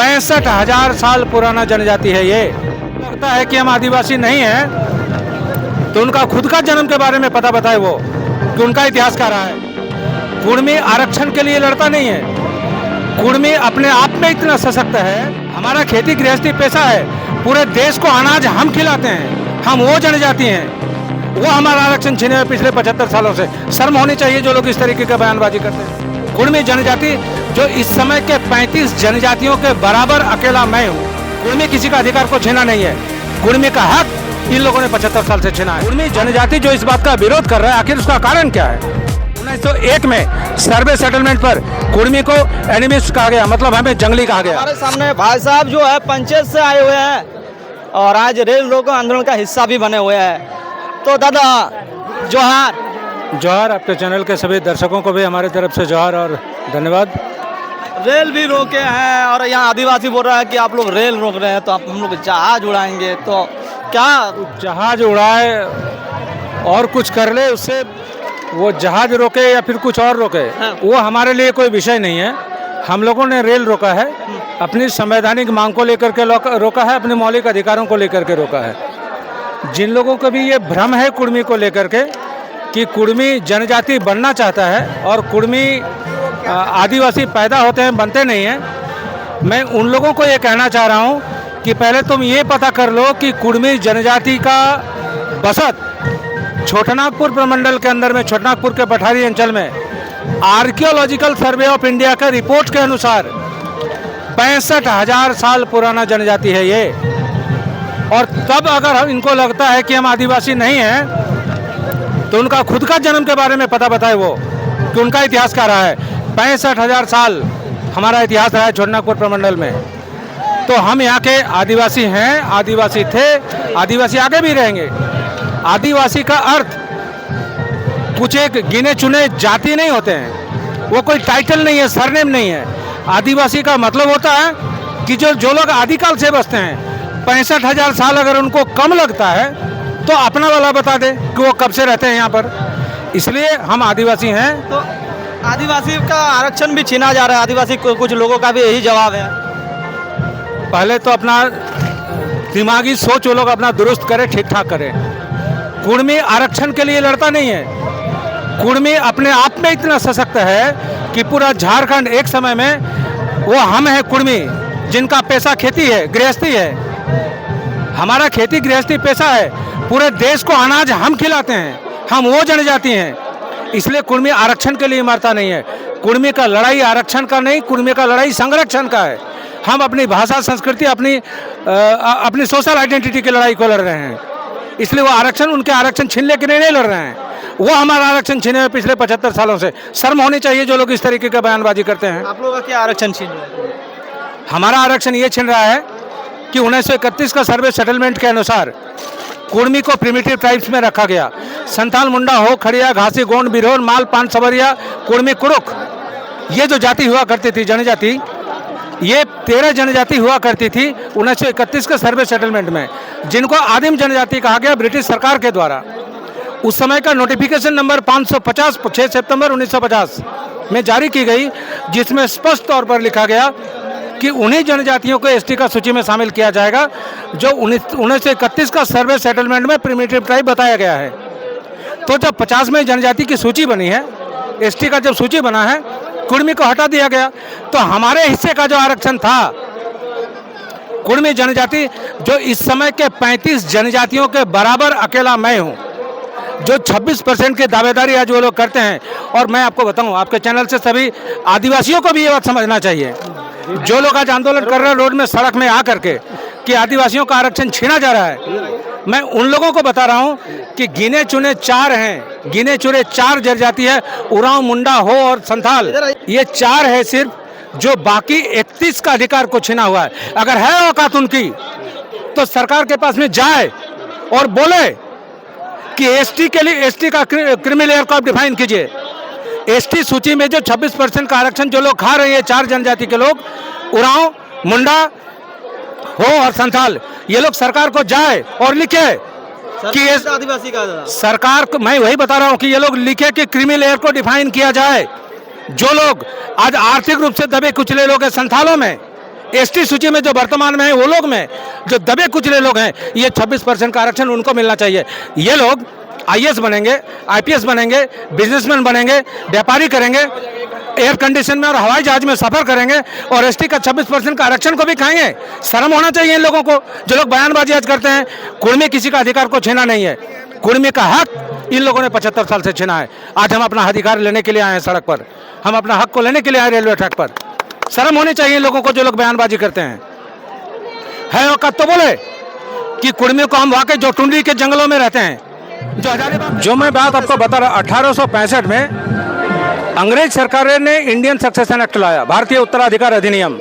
65,000 साल पुराना जनजाति है ये। लगता है कि हम आदिवासी नहीं हैं, तो उनका खुद का जन्म के बारे में पता बताए वो कि उनका इतिहास क्या रहा है। कुर्मी आरक्षण के लिए लड़ता नहीं है। कुर्मी अपने आप में इतना सशक्त है। हमारा खेती गृहस्थी पेशा है। पूरे देश को अनाज हम खिलाते हैं। हम वो जनजाति हैं, वो हमारा आरक्षण छीने हुए पिछले 75 सालों से। शर्म होनी चाहिए जो लोग इस तरीके का बयानबाजी करते हैं। कुर्मी जनजाति जो इस समय के 35 जनजातियों के बराबर अकेला मैं हूँ। कुर्मी किसी का अधिकार को छीना नहीं है। कुर्मी का हक इन लोगों ने 75 साल से छीना है। कुर्मी जनजाति जो इस बात का विरोध कर रहा है, आखिर उसका कारण क्या है? 1901 में सर्वे सेटलमेंट पर कुर्मी को एनिमिस्ट कहा गया, मतलब हमें जंगली कहा गया। हमारे सामने भाई साहब जो है पंचायत से आए हुए हैं और आज रेल रोको आंदोलन का हिस्सा भी बने हुए हैं। तो दादा जोहार। जोहार। आपके चैनल के सभी दर्शकों को भी हमारे तरफ से जोहार और धन्यवाद। रेल भी रोके हैं और यहाँ आदिवासी बोल रहा है कि आप लोग रेल रोक रहे हैं तो आप हम लोग जहाज उड़ाएंगे, तो क्या जहाज उड़ाए और कुछ कर ले, उससे वो जहाज रोके या फिर कुछ और रोके, हाँ। वो हमारे लिए कोई विषय नहीं है। हम लोगों ने रेल रोका है, अपनी संवैधानिक मांग को लेकर के रोका है, अपने मौलिक अधिकारों को लेकर के रोका है। जिन लोगों को भी ये भ्रम है कुर्मी को लेकर के कि कुर्मी जनजाति बनना चाहता है और कुर्मी आदिवासी पैदा होते हैं, बनते नहीं हैं, मैं उन लोगों को ये कहना चाह रहा हूँ कि पहले तुम ये पता कर लो कि कुर्मी जनजाति का बसत छोटानागपुर प्रमंडल के अंदर में, छोटानागपुर के पठारी अंचल में आर्कियोलॉजिकल सर्वे ऑफ इंडिया के रिपोर्ट के अनुसार 65,000 साल पुराना जनजाति है ये। और तब अगर इनको लगता है कि हम आदिवासी नहीं हैं, तो उनका खुद का जन्म के बारे में पता बताए वो कि उनका इतिहास क्या रहा है। 65,000 साल हमारा इतिहास रहा है छोटानागपुर प्रमंडल में। तो हम यहाँ के आदिवासी हैं, आदिवासी थे, आदिवासी आगे भी रहेंगे। आदिवासी का अर्थ कुछ एक गिने चुने जाति नहीं होते हैं, वो कोई टाइटल नहीं है, सरनेम नहीं है। आदिवासी का मतलब होता है कि जो लोग आदिकाल से बसते हैं। 65,000 साल अगर उनको कम लगता है तो अपना वाला बता दे कि वो कब से रहते हैं यहाँ पर। इसलिए हम आदिवासी हैं। तो आदिवासी का आरक्षण भी छीना जा रहा है। आदिवासी कुछ लोगों का भी यही जवाब है। पहले तो अपना दिमागी सोच वो लोग अपना दुरुस्त करें, ठीक ठाक करें। कुर्मी आरक्षण के लिए लड़ता नहीं है। कुर्मी अपने आप में इतना सशक्त है कि पूरा झारखंड एक समय में वो हम हैं कुर्मी, जिनका पेशा खेती है, गृहस्थी है। हमारा खेती गृहस्थी पेशा है। पूरे देश को अनाज हम खिलाते हैं। हम वो जनजाति हैं। इसलिए कुर्मी आरक्षण के लिए मरता नहीं है। कुर्मी का लड़ाई आरक्षण का नहीं, कुर्मी का लड़ाई संरक्षण का है। हम अपनी भाषा, संस्कृति, अपनी सोशल आइडेंटिटी की लड़ाई को लड़ रहे हैं। इसलिए वो आरक्षण, उनके आरक्षण छीनने के लिए नहीं लड़ रहे हैं। वो हमारा आरक्षण छीने हुए पिछले 75 सालों से। शर्म होनी चाहिए जो लोग इस तरीके का बयानबाजी करते हैं। आप लोगों का क्या आरक्षण छीन रहे हैं? हमारा आरक्षण ये छीन रहा है कि 1931 का सर्वे सेटलमेंट के अनुसार कुर्मी को प्रिमिटिव ट्राइब्स में रखा गया। संथाल, मुंडा, हो, खड़िया, घासी, गोंड, बिरहोर, माल, पान, सवरिया, कुर्मी, कुरुक, ये जो जाति हुआ करती थी, जनजाति, ये 13 जनजाति हुआ करती थी 1931 के सर्वे सेटलमेंट में, जिनको आदिम जनजाति कहा गया ब्रिटिश सरकार के द्वारा। उस समय का नोटिफिकेशन नंबर 550 6 सितंबर 1950 में जारी की गई, जिसमें स्पष्ट तौर पर लिखा गया कि उन्हीं जनजातियों को एसटी का सूची में शामिल किया जाएगा जो 1931 का सर्वे सेटलमेंट में प्रिमिटिव ट्राइब बताया गया है। तो जब 50 में जनजाति की सूची बनी है, एसटी का जब सूची बना है, कुर्मी को हटा दिया गया। तो हमारे हिस्से का जो आरक्षण था, कुर्मी जनजाति जो इस समय के 35 जनजातियों के बराबर अकेला मैं हूँ, जो 26% की दावेदारी आज वो लोग करते हैं। और मैं आपको बताऊं, आपके चैनल से सभी आदिवासियों को भी ये बात समझना चाहिए। जो लोग आज आंदोलन कर रहे हैं रोड में, सड़क में आ करके कि आदिवासियों का आरक्षण छीना जा रहा है, मैं उन लोगों को बता रहा हूं कि गिने चुने 4 हैं, गिने चुने 4 जनजाति है, उरांव, मुंडा, हो और संथाल। ये 4 है सिर्फ, जो बाकी 31 का अधिकार को छीना हुआ है। अगर है औकात उनकी तो सरकार के पास में जाए और बोले कि एसटी के लिए, एसटी का क्रिमिनल एयर को आप डिफाइन कीजिए। एसटी सूची में जो 26% का आरक्षण जो लोग खा रहे हैं, 4 जनजाति के लोग, उरांव, मुंडा, हो और संथाल, ये लोग सरकार को जाए और लिखे कि आदिवासी का सरकार को, मैं वही बता रहा हूं कि ये लोग लिखे कि क्रिमिनल एयर को डिफाइन किया जाए। जो लोग आज आर्थिक रूप से दबे कुचले लोग हैं संथालों में, एसटी सूची में जो वर्तमान में है वो लोग में जो दबे कुचले लोग हैं, ये 26% का आरक्षण उनको मिलना चाहिए। ये लोग आईएएस बनेंगे, आईपीएस बनेंगे, बिजनेसमैन बनेंगे, व्यापारी करेंगे, एयर कंडीशन में और हवाई जहाज में सफर करेंगे और एसटी का 26% का आरक्षण को भी खाएंगे। शर्म होना चाहिए इन लोगों को जो लोग बयानबाजी आज करते हैं। कुर्मी किसी का अधिकार को छीना नहीं है, कुर्मी का हक इन लोगों ने 75 साल से छीना है। आज हम अपना अधिकार लेने के लिए आए हैं सड़क पर, हम अपना हक को लेने के लिए आए रेलवे ट्रैक पर। शर्म होनी चाहिए इन लोगों को जो लोग बयानबाजी करते हैं। है औकात तो बोले कि कुर्मी को हम वाकई जो टुंडी के जंगलों में रहते हैं, जो मैं बात आपको बता रहा, 1865 में अंग्रेज सरकार ने इंडियन सक्सेशन एक्ट लाया, भारतीय उत्तराधिकार अधिनियम।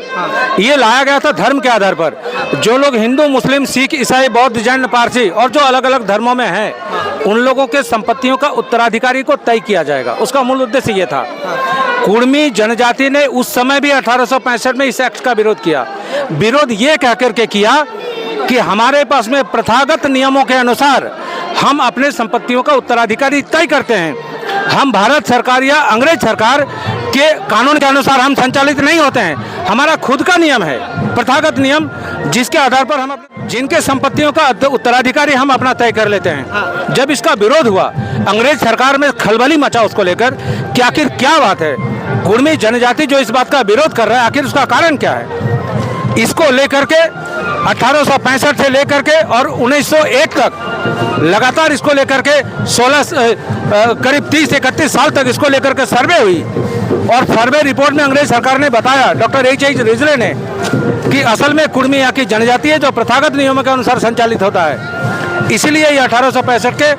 ये लाया गया था धर्म के आधार पर। जो लोग हिंदू, मुस्लिम, सिख, ईसाई, बौद्ध, जैन, पारसी और जो अलग अलग धर्मों में हैं, उन लोगों के संपत्तियों का उत्तराधिकारी को तय किया जाएगा। उसका मूल उद्देश्य ये था। कुर्मी जनजाति ने उस समय भी 1865 में इस एक्ट का विरोध किया। विरोध ये कह करके किया कि हमारे पास में प्रथागत नियमों के अनुसार हम अपने संपत्तियों का उत्तराधिकारी तय करते हैं। हम भारत सरकार या अंग्रेज सरकार के कानून के अनुसार हम संचालित नहीं होते हैं। हमारा खुद का नियम है, प्रथागत नियम, जिसके आधार पर हम जिनके संपत्तियों का उत्तराधिकारी हम अपना तय कर लेते हैं। जब इसका विरोध हुआ, अंग्रेज सरकार में खलबली मचा उसको लेकर कि आखिर क्या बात है, कुर्मी जनजाति जो इस बात का विरोध कर रहा है, आखिर उसका कारण क्या है। इसको लेकर के 1865 से लेकर के और 1901 तक लगातार इसको लेकर के 16 करीब 30-31 साल तक इसको लेकर के सर्वे हुई और सर्वे रिपोर्ट में अंग्रेज सरकार ने बताया, डॉक्टर H.H. रिजले ने, कि असल में कुर्मी यहाँ की जनजाति है जो प्रथागत नियमों के अनुसार संचालित होता है। इसीलिए ये 1865 के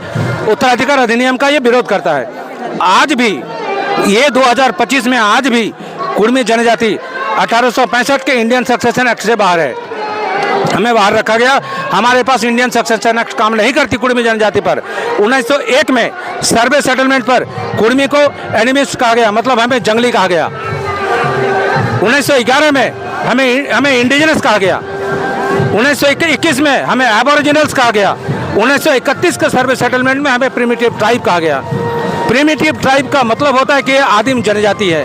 उत्तराधिकार अधिनियम का ये विरोध करता है। आज भी ये 2025 में आज भी कुर्मी जनजाति 1865 के इंडियन सक्सेशन एक्ट से बाहर है, हमें बाहर रखा गया। हमारे पास इंडियन सक्सेशन एक्ट काम नहीं करती कुर्मी जनजाति पर। 1901 में सर्वे सेटलमेंट पर कुर्मी को एनिमिस्ट कहा गया, मतलब हमें जंगली कहा गया। 1911 में हमें इंडिजिनस कहा गया। 1921 में हमें एबोरिजिनल्स कहा गया। 1931 के सर्वे सेटलमेंट में हमें प्रिमिटिव ट्राइब कहा गया। प्रिमिटिव ट्राइब का मतलब होता है कि आदिम जनजाति है,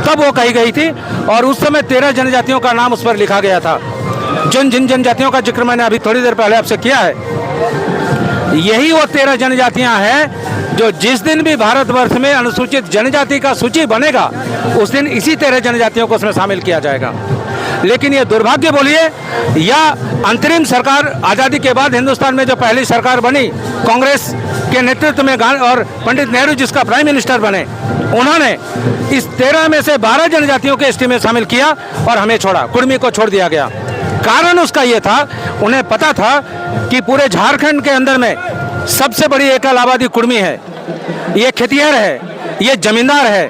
तब वो कही गई थी। और उस समय 13 जनजातियों का नाम उस पर लिखा गया था। जिन जनजातियों का जिक्र मैंने अभी थोड़ी देर पहले आपसे किया है, यही वो 13 जनजातियां हैं जो जिस दिन भी भारतवर्ष में अनुसूचित जनजाति का सूची बनेगा, उस दिन इसी 13 जनजातियों को उसमें शामिल किया जाएगा। लेकिन ये दुर्भाग्य बोलिए या अंतरिम सरकार, आज़ादी के बाद हिंदुस्तान में जो पहली सरकार बनी कांग्रेस के नेतृत्व में, और पंडित नेहरू जिसका प्राइम मिनिस्टर बने, उन्होंने इस 13 में से 12 जनजातियों के एसटी में शामिल किया और हमें छोड़ा, कुर्मी को छोड़ दिया गया। कारण उसका ये था, उन्हें पता था कि पूरे झारखंड के अंदर में सबसे बड़ी एकल आबादी कुर्मी है, ये खेतिहर है, ये जमींदार है।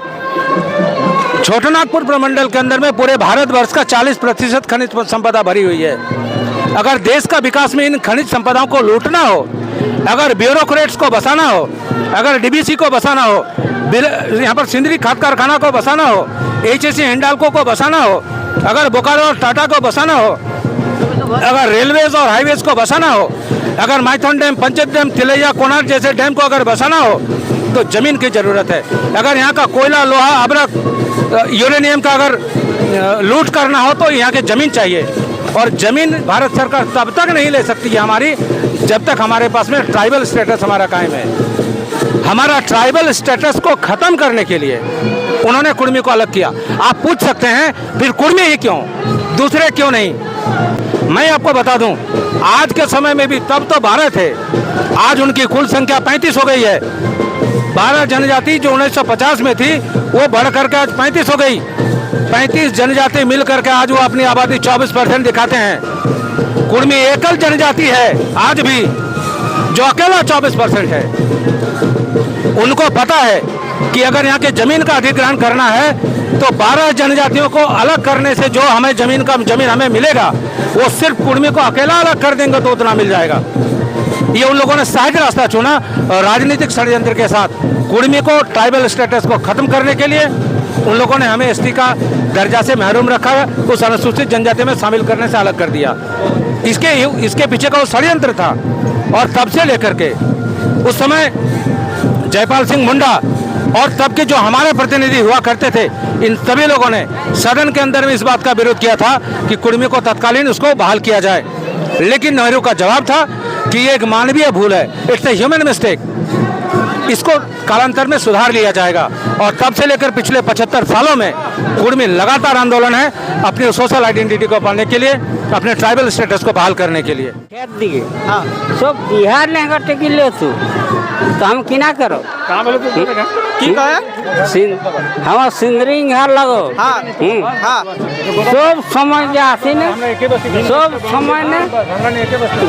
छोटानागपुर प्रमंडल के अंदर में पूरे भारतवर्ष का 40% खनिज संपदा भरी हुई है। अगर देश का विकास में इन खनिज संपदाओं को लूटना हो, अगर ब्यूरोक्रेट्स को बसाना हो, अगर डीबीसी को बसाना हो, यहाँ पर सिंदरी खाद कारखाना को बसाना हो, HSC हिंडाल्को को बसाना हो, अगर बोकारो और टाटा को बसाना हो, अगर रेलवेज और हाईवेज को बसाना हो, अगर माइथन डैम, पंचेत डैम, तिलैया, कोणार्क जैसे डैम को अगर बसाना हो, तो जमीन की जरूरत है। अगर यहाँ का कोयला, लोहा, अभ्रक, यूरेनियम का अगर लूट करना हो तो यहाँ की जमीन चाहिए। और जमीन भारत सरकार तब तक नहीं ले सकती है हमारी, जब तक हमारे पास में ट्राइबल स्टेटस हमारा कायम है। हमारा ट्राइबल स्टेटस को खत्म करने के लिए उन्होंने कुर्मी को अलग किया। आप पूछ सकते हैं फिर कुर्मी ही क्यों, दूसरे क्यों नहीं? मैं आपको बता दूं, आज के समय में भी तब तो 12 थे, आज उनकी कुल संख्या 35 हो गई है। 12 जनजाति जो 1950 में थी वो बढ़ करके आज 35 हो गई। 35 जनजाति मिल करके आज वो अपनी आबादी 24% दिखाते हैं। कुर्मी एकल जनजाति है आज भी जो अकेला 24% है। उनको पता है कि अगर यहाँ के जमीन का अधिग्रहण करना है तो 12 जनजातियों को अलग करने से जो हमें जमीन हमें मिलेगा, वो सिर्फ कुर्मी को अकेला अलग कर देंगे तो उतना मिल जाएगा। ये उन लोगों ने सहज रास्ता चुना और राजनीतिक षड्यंत्र के साथ कुर्मी को ट्राइबल स्टेटस को खत्म करने के लिए उन लोगों ने हमें एसटी का दर्जा से महरूम रखा, उस अनुसूचित जनजाति में शामिल करने से अलग कर दिया। इसके पीछे का वो षड्यंत्र था। और तब से लेकर के उस समय जयपाल सिंह मुंडा और तब के जो हमारे प्रतिनिधि हुआ करते थे, इन सभी लोगों ने सदन के अंदर में इस बात का विरोध किया था कि कुर्मी को तत्कालीन उसको बहाल किया जाए। लेकिन नेहरू का जवाब था कि ये एक मानवीय भूल है, इट्स ए ह्यूमन मिस्टेक, इसको कालांतर में सुधार लिया जाएगा। और तब से लेकर पिछले 75 सालों में कुर्मी लगातार आंदोलन है अपनी सोशल आइडेंटिटी को पाने के लिए, अपने ट्राइबल स्टेटस को बहाल करने के लिए। दिए हाँ सब बिहार ने हटे कि ले तू तो हम किना करो कहाँ बोले की कहे हम सिंदरिंग हार लगो हाँ हाँ सब समय जाती ने सब समय ने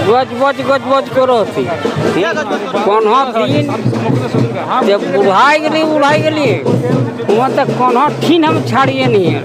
गज करो थी कौन दिन जब उड़ाई गली मतलब कौन ठीन हम छाड़िए नहीं है।